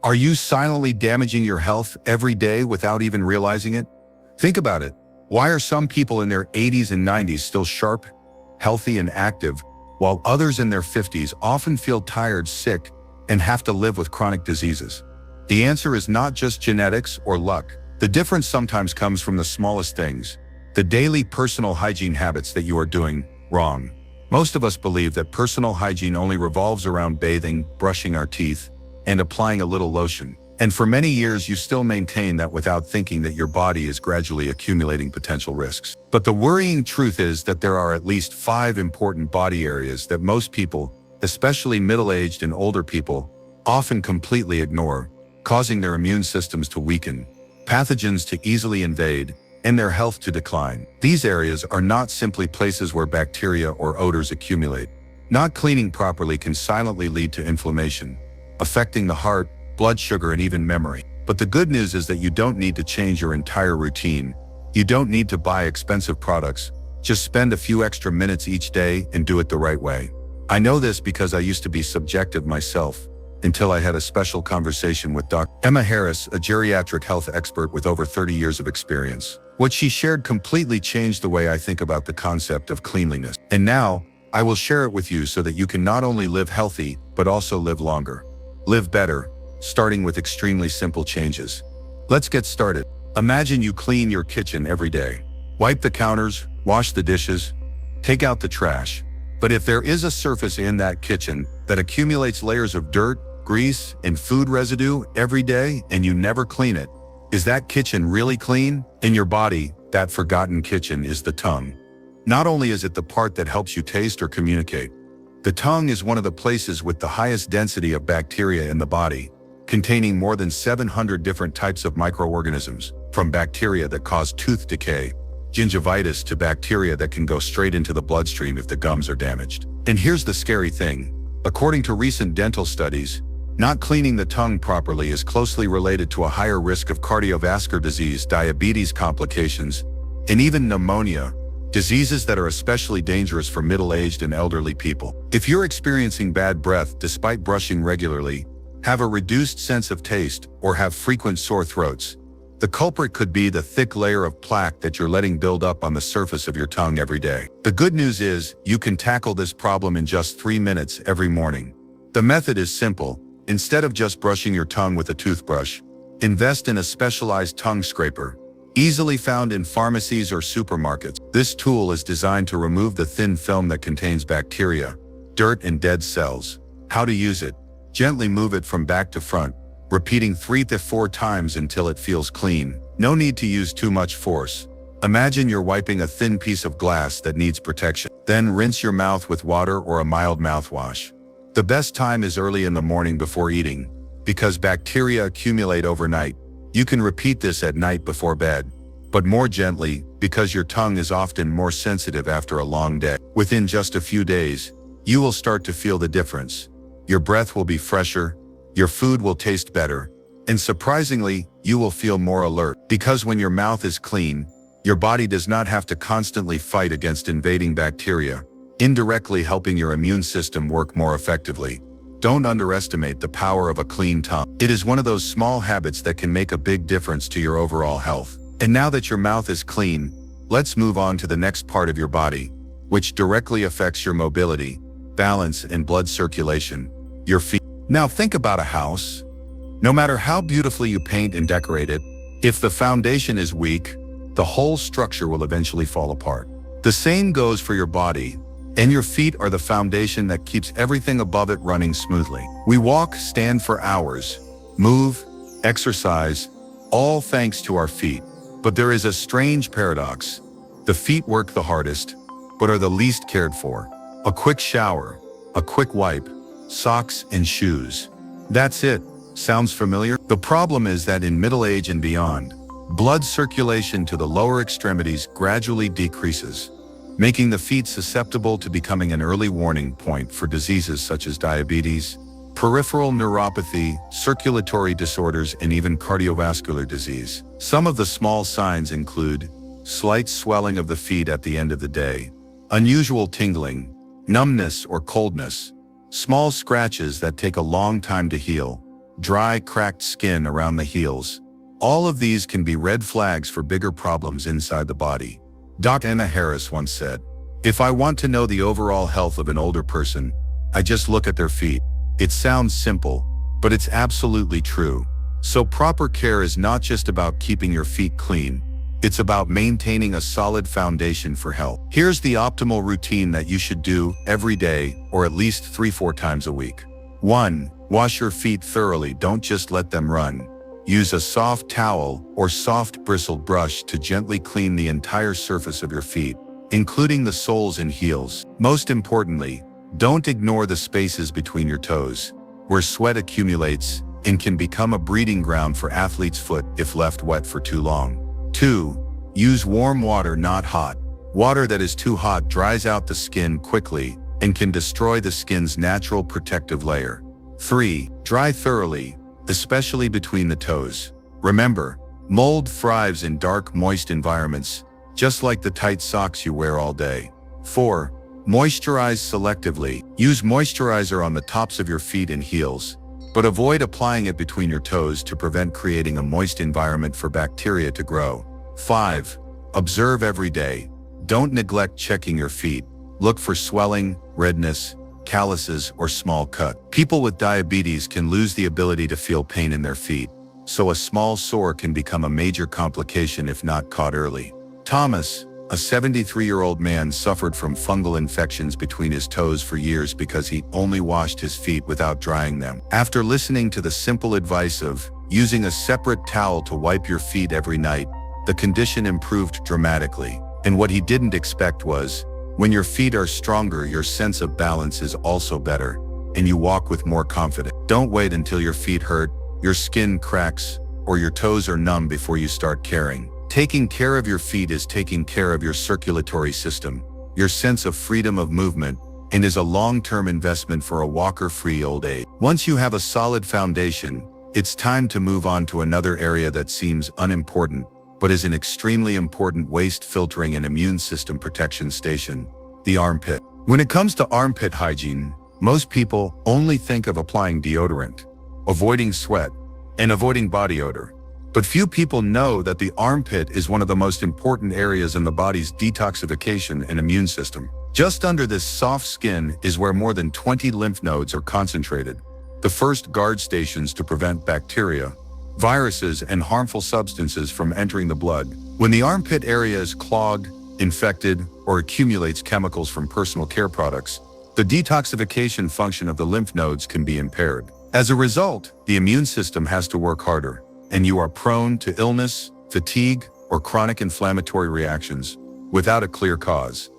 Are you silently damaging your health every day without even realizing it? Think about it. Why are some people in their 80s and 90s still sharp, healthy, and active, while others in their 50s often feel tired, sick, and have to live with chronic diseases? The answer is not just genetics or luck. The difference sometimes comes from the smallest things, the daily personal hygiene habits that you are doing wrong. Most of us believe that personal hygiene only revolves around bathing, brushing our teeth, and applying a little lotion. And for many years you still maintain that without thinking that your body is gradually accumulating potential risks. But the worrying truth is that there are at least 5 important body areas that most people, especially middle-aged and older people, often completely ignore, causing their immune systems to weaken, pathogens to easily invade, and their health to decline. These areas are not simply places where bacteria or odors accumulate. Not cleaning properly can silently lead to inflammation, affecting the heart, blood sugar, and even memory. But the good news is that you don't need to change your entire routine. You don't need to buy expensive products. Just spend a few extra minutes each day and do it the right way. I know this because I used to be subjective myself, until I had a special conversation with Dr. Emma Harris, a geriatric health expert with over 30 years of experience. What she shared completely changed the way I think about the concept of cleanliness. And now, I will share it with you so that you can not only live healthy, but also live longer. Live better, starting with extremely simple changes. Let's get started. Imagine you clean your kitchen every day. Wipe the counters, wash the dishes, take out the trash. But if there is a surface in that kitchen that accumulates layers of dirt, grease, and food residue every day and you never clean it, is that kitchen really clean? In your body, that forgotten kitchen is the tongue. Not only is it the part that helps you taste or communicate, the tongue is one of the places with the highest density of bacteria in the body, containing more than 700 different types of microorganisms, from bacteria that cause tooth decay, gingivitis, to bacteria that can go straight into the bloodstream if the gums are damaged. And here's the scary thing. According to recent dental studies, not cleaning the tongue properly is closely related to a higher risk of cardiovascular disease, diabetes complications, and even pneumonia, diseases that are especially dangerous for middle-aged and elderly people. If you're experiencing bad breath despite brushing regularly, have a reduced sense of taste, or have frequent sore throats, the culprit could be the thick layer of plaque that you're letting build up on the surface of your tongue every day. The good news is, you can tackle this problem in just 3 minutes every morning. The method is simple. Instead of just brushing your tongue with a toothbrush, invest in a specialized tongue scraper, easily found in pharmacies or supermarkets. This tool is designed to remove the thin film that contains bacteria, dirt, and dead cells. How to use it? Gently move it from back to front, repeating 3 to 4 times until it feels clean. No need to use too much force. Imagine you're wiping a thin piece of glass that needs protection. Then rinse your mouth with water or a mild mouthwash. The best time is early in the morning before eating, because bacteria accumulate overnight. You can repeat this at night before bed, but more gently, because your tongue is often more sensitive after a long day. Within just a few days, you will start to feel the difference. Your breath will be fresher, your food will taste better, and surprisingly, you will feel more alert. Because when your mouth is clean, your body does not have to constantly fight against invading bacteria, indirectly helping your immune system work more effectively. Don't underestimate the power of a clean tongue. It is one of those small habits that can make a big difference to your overall health. And now that your mouth is clean, let's move on to the next part of your body, which directly affects your mobility, balance, and blood circulation: your feet. Now think about a house. No matter how beautifully you paint and decorate it, if the foundation is weak, the whole structure will eventually fall apart. The same goes for your body, and your feet are the foundation that keeps everything above it running smoothly. We walk, stand for hours, move, exercise, all thanks to our feet. But there is a strange paradox. The feet work the hardest, but are the least cared for. A quick shower, a quick wipe, socks and shoes. That's it. Sounds familiar? The problem is that in middle age and beyond, blood circulation to the lower extremities gradually decreases, making the feet susceptible to becoming an early warning point for diseases such as diabetes, peripheral neuropathy, circulatory disorders, and even cardiovascular disease. Some of the small signs include slight swelling of the feet at the end of the day, unusual tingling, numbness or coldness, small scratches that take a long time to heal, dry, cracked skin around the heels. All of these can be red flags for bigger problems inside the body. Dr. Anna Harris once said, "If I want to know the overall health of an older person, I just look at their feet." It sounds simple, but it's absolutely true. So proper care is not just about keeping your feet clean. It's about maintaining a solid foundation for health. Here's the optimal routine that you should do every day, or at least 3-4 times a week. 1. Wash your feet thoroughly. Don't just let them run. Use a soft towel or soft bristled brush to gently clean the entire surface of your feet, including the soles and heels. Most importantly, don't ignore the spaces between your toes, where sweat accumulates and can become a breeding ground for athlete's foot if left wet for too long. 2. Use warm water, not hot. Water that is too hot dries out the skin quickly and can destroy the skin's natural protective layer. 3. Dry thoroughly, especially between the toes. Remember, mold thrives in dark, moist environments, just like the tight socks you wear all day. 4. Moisturize selectively. Use moisturizer on the tops of your feet and heels, but avoid applying it between your toes to prevent creating a moist environment for bacteria to grow. 5. Observe every day. Don't neglect checking your feet. Look for swelling, redness, calluses, or small cut. People with diabetes can lose the ability to feel pain in their feet, so a small sore can become a major complication if not caught early. Thomas, a 73-year-old man, suffered from fungal infections between his toes for years because he only washed his feet without drying them. After listening to the simple advice of using a separate towel to wipe your feet every night, the condition improved dramatically. And what he didn't expect was, when your feet are stronger, your sense of balance is also better, and you walk with more confidence. Don't wait until your feet hurt, your skin cracks, or your toes are numb before you start caring. Taking care of your feet is taking care of your circulatory system, your sense of freedom of movement, and is a long-term investment for a walker-free old age. Once you have a solid foundation, it's time to move on to another area that seems unimportant, but is an extremely important waste filtering and immune system protection station: the armpit. When it comes to armpit hygiene, most people only think of applying deodorant, avoiding sweat, and avoiding body odor. But few people know that the armpit is one of the most important areas in the body's detoxification and immune system. Just under this soft skin is where more than 20 lymph nodes are concentrated, the first guard stations to prevent bacteria, viruses, and harmful substances from entering the blood. When the armpit area is clogged, infected, or accumulates chemicals from personal care products, the detoxification function of the lymph nodes can be impaired. As a result, the immune system has to work harder, and you are prone to illness, fatigue, or chronic inflammatory reactions without a clear cause.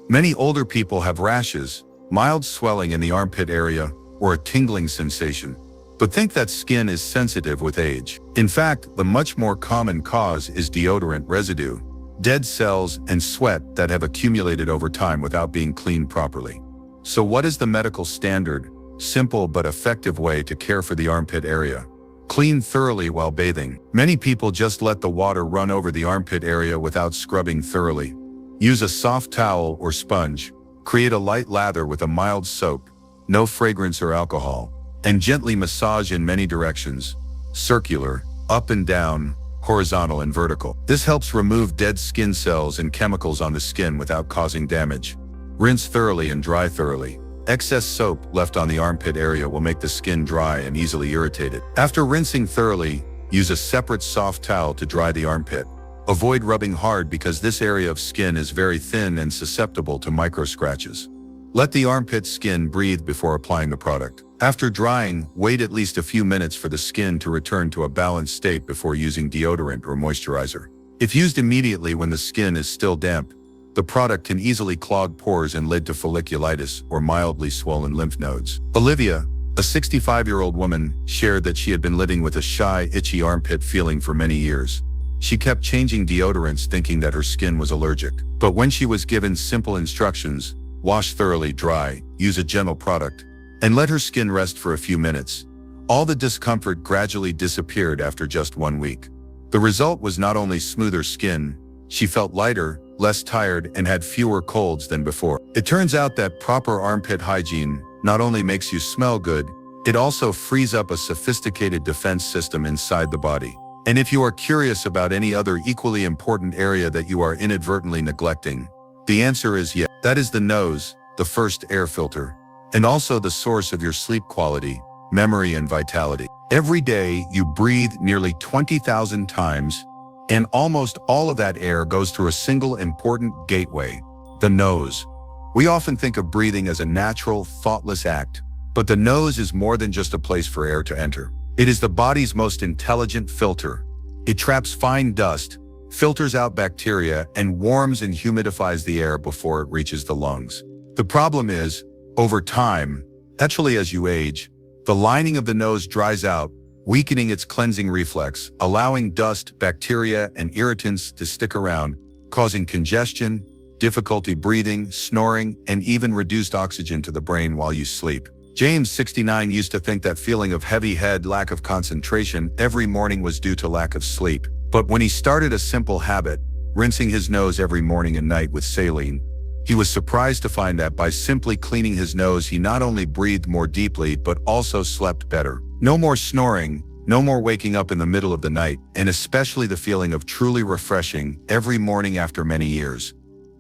Many older people have rashes, mild swelling in the armpit area, or a tingling sensation, but think that skin is sensitive with age. In fact, the much more common cause is deodorant residue, dead cells, and sweat that have accumulated over time without being cleaned properly. So what is the medical standard, simple but effective way to care for the armpit area? Clean thoroughly while bathing. Many people just let the water run over the armpit area without scrubbing thoroughly. Use a soft towel or sponge. Create a light lather with a mild soap, no fragrance or alcohol, and gently massage in many directions: circular, up and down, horizontal and vertical. This helps remove dead skin cells and chemicals on the skin without causing damage. Rinse thoroughly and dry thoroughly. Excess soap left on the armpit area will make the skin dry and easily irritated. After rinsing thoroughly, use a separate soft towel to dry the armpit. Avoid rubbing hard because this area of skin is very thin and susceptible to micro scratches. Let the armpit skin breathe before applying the product. After drying, wait at least a few minutes for the skin to return to a balanced state before using deodorant or moisturizer. If used immediately when the skin is still damp, the product can easily clog pores and lead to folliculitis or mildly swollen lymph nodes. Olivia, a 65-year-old woman, shared that she had been living with a shy, itchy armpit feeling for many years. She kept changing deodorants thinking that her skin was allergic. But when she was given simple instructions, wash thoroughly, dry, use a gentle product, and let her skin rest for a few minutes, all the discomfort gradually disappeared after just 1 week. The result was not only smoother skin, she felt lighter, less tired, and had fewer colds than before. It turns out that proper armpit hygiene not only makes you smell good, It also frees up a sophisticated defense system inside the body. And if you are curious about any other equally important area that you are inadvertently neglecting, the answer is yes. That is the nose, the first air filter, and also the source of your sleep quality, memory, and vitality. Every day, you breathe nearly 20,000 times, and almost all of that air goes through a single important gateway, the nose. We often think of breathing as a natural, thoughtless act, but the nose is more than just a place for air to enter. It is the body's most intelligent filter. It traps fine dust, filters out bacteria, and warms and humidifies the air before it reaches the lungs. The problem is, over time, actually as you age, the lining of the nose dries out, weakening its cleansing reflex, allowing dust, bacteria, and irritants to stick around, causing congestion, difficulty breathing, snoring, and even reduced oxygen to the brain while you sleep. James, 69, used to think that feeling of heavy head, lack of concentration every morning was due to lack of sleep. But when he started a simple habit, rinsing his nose every morning and night with saline, he was surprised to find that by simply cleaning his nose, he not only breathed more deeply but also slept better. No more snoring, no more waking up in the middle of the night, and especially the feeling of truly refreshing every morning after many years.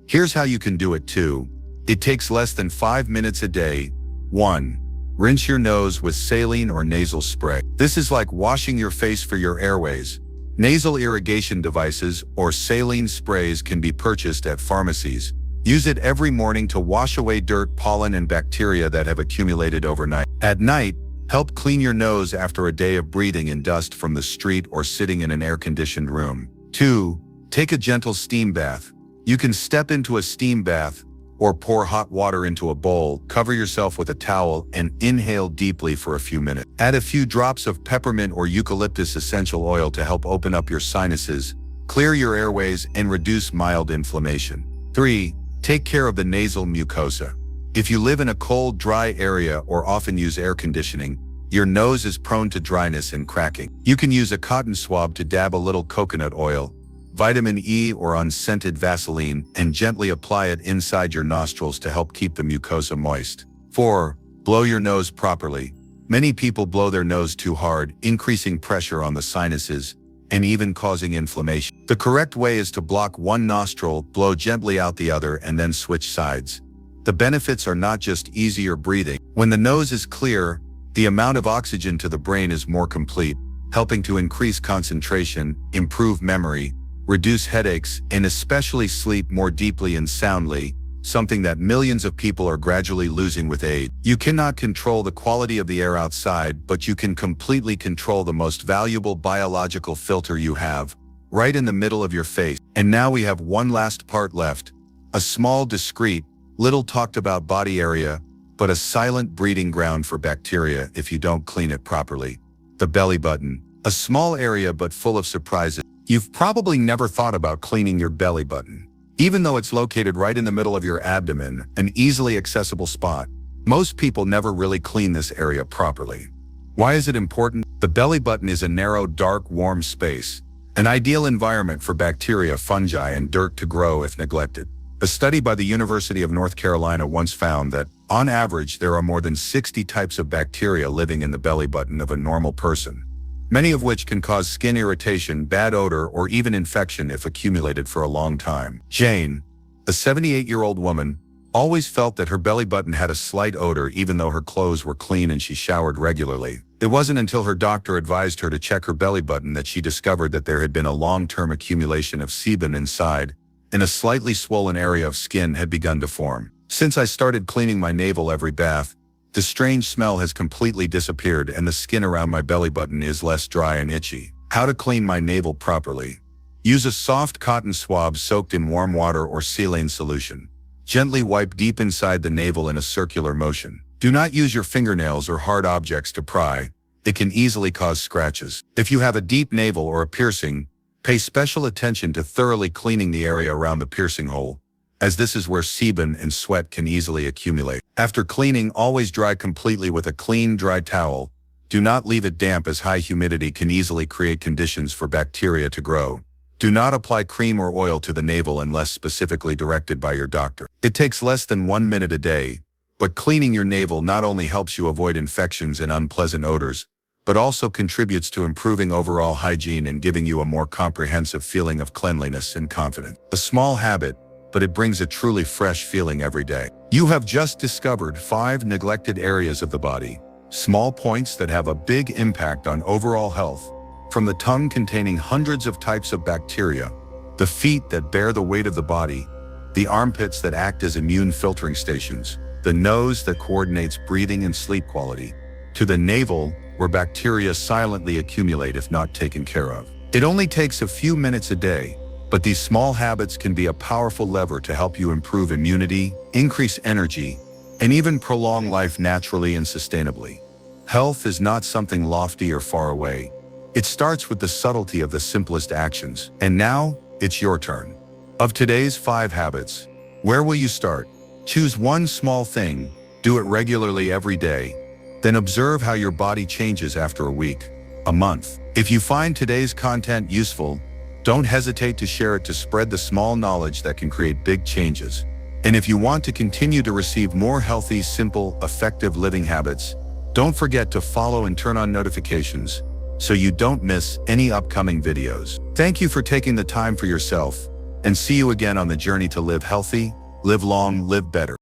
Here's how you can do it too. It takes less than 5 minutes a day. 1. Rinse your nose with saline or nasal spray. This is like washing your face for your airways. Nasal irrigation devices or saline sprays can be purchased at pharmacies. Use it every morning to wash away dirt, pollen, and bacteria that have accumulated overnight. At night, help clean your nose after a day of breathing in dust from the street or sitting in an air-conditioned room. 2. Take a gentle steam bath. You can step into a steam bath or pour hot water into a bowl, cover yourself with a towel, and inhale deeply for a few minutes. Add a few drops of peppermint or eucalyptus essential oil to help open up your sinuses, clear your airways, and reduce mild inflammation. 3. Take care of the nasal mucosa. If you live in a cold, dry area or often use air conditioning, your nose is prone to dryness and cracking. You can use a cotton swab to dab a little coconut oil, vitamin E, or unscented Vaseline and gently apply it inside your nostrils to help keep the mucosa moist. 4. Blow your nose properly. Many people blow their nose too hard, increasing pressure on the sinuses and even causing inflammation. The correct way is to block one nostril, blow gently out the other, and then switch sides. The benefits are not just easier breathing. When the nose is clear, the amount of oxygen to the brain is more complete, helping to increase concentration, improve memory, reduce headaches, and especially sleep more deeply and soundly, something that millions of people are gradually losing with age. You cannot control the quality of the air outside, but you can completely control the most valuable biological filter you have, right in the middle of your face. And now we have one last part left, a small, discreet, little talked about body area, but a silent breeding ground for bacteria if you don't clean it properly. The belly button, a small area but full of surprises. You've probably never thought about cleaning your belly button. Even though it's located right in the middle of your abdomen, an easily accessible spot, most people never really clean this area properly. Why is it important? The belly button is a narrow, dark, warm space, an ideal environment for bacteria, fungi, and dirt to grow if neglected. A study by the University of North Carolina once found that, on average, there are more than 60 types of bacteria living in the belly button of a normal person, many of which can cause skin irritation, bad odor, or even infection if accumulated for a long time. Jane, a 78-year-old woman, always felt that her belly button had a slight odor even though her clothes were clean and she showered regularly. It wasn't until her doctor advised her to check her belly button that she discovered that there had been a long-term accumulation of sebum inside, and a slightly swollen area of skin had begun to form. Since I started cleaning my navel every bath, the strange smell has completely disappeared and the skin around my belly button is less dry and itchy. How to clean my navel properly. Use a soft cotton swab soaked in warm water or saline solution. Gently wipe deep inside the navel in a circular motion. Do not use your fingernails or hard objects to pry. It can easily cause scratches. If you have a deep navel or a piercing, pay special attention to thoroughly cleaning the area around the piercing hole, as this is where sebum and sweat can easily accumulate. After cleaning, always dry completely with a clean, dry towel. Do not leave it damp as high humidity can easily create conditions for bacteria to grow. Do not apply cream or oil to the navel unless specifically directed by your doctor. It takes less than 1 minute a day, But cleaning your navel not only helps you avoid infections and unpleasant odors, but also contributes to improving overall hygiene and giving you a more comprehensive feeling of cleanliness and confidence. A small habit, but it brings a truly fresh feeling every day. You have just discovered 5 neglected areas of the body, small points that have a big impact on overall health, from the tongue containing hundreds of types of bacteria, the feet that bear the weight of the body, the armpits that act as immune filtering stations, the nose that coordinates breathing and sleep quality, to the navel where bacteria silently accumulate if not taken care of. It only takes a few minutes a day, but these small habits can be a powerful lever to help you improve immunity, increase energy, and even prolong life naturally and sustainably. Health is not something lofty or far away. It starts with the subtlety of the simplest actions. And now, it's your turn. Of today's 5 habits, where will you start? Choose one small thing, do it regularly every day, then observe how your body changes after a week, a month. If you find today's content useful, don't hesitate to share it to spread the small knowledge that can create big changes. And if you want to continue to receive more healthy, simple, effective living habits, don't forget to follow and turn on notifications so you don't miss any upcoming videos. Thank you for taking the time for yourself, and see you again on the journey to live healthy, live long, live better.